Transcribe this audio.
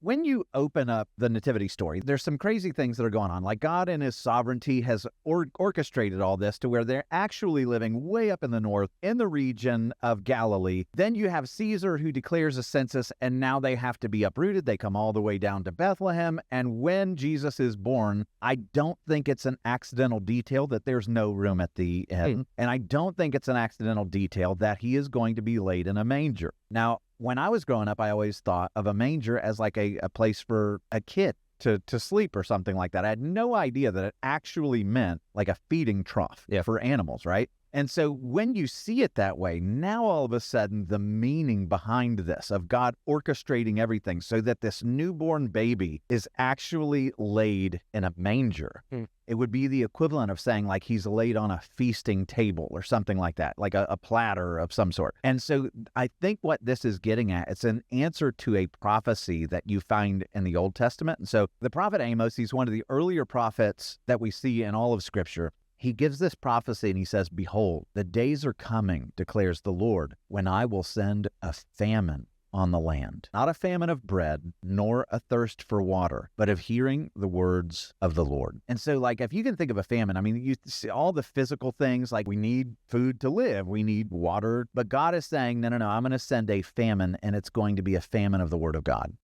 when you open up the Nativity story, there's some crazy things that are going on. Like God in his sovereignty has orchestrated all this to where they're actually living way up in the north in the region of Galilee. Then you have Caesar who declares a census, and now they have to be uprooted. They come all the way down to Bethlehem. And when Jesus is born, I don't think it's an accidental detail that there's no room at the inn. And I don't think it's an accidental detail that he is going to be laid in a manger. Now, when I was growing up, I always thought of a manger as like a place for a kid to sleep or something like that. I had no idea that it actually meant like a feeding trough for animals, right? And so when you see it that way, now all of a sudden the meaning behind this of God orchestrating everything so that this newborn baby is actually laid in a manger. It would be the equivalent of saying like he's laid on a feasting table or something like that, like a platter of some sort. And so I think what this is getting at, it's an answer to a prophecy that you find in the Old Testament. And so the prophet Amos, he's one of the earlier prophets that we see in all of Scripture. He gives this prophecy and he says, "Behold, the days are coming, declares the Lord, when I will send a famine on the land. Not a famine of bread, nor a thirst for water, but of hearing the words of the Lord." And so, like, if you can think of a famine, I mean, you see all the physical things, like we need food to live, we need water, but God is saying, no, I'm going to send a famine, and it's going to be a famine of the Word of God.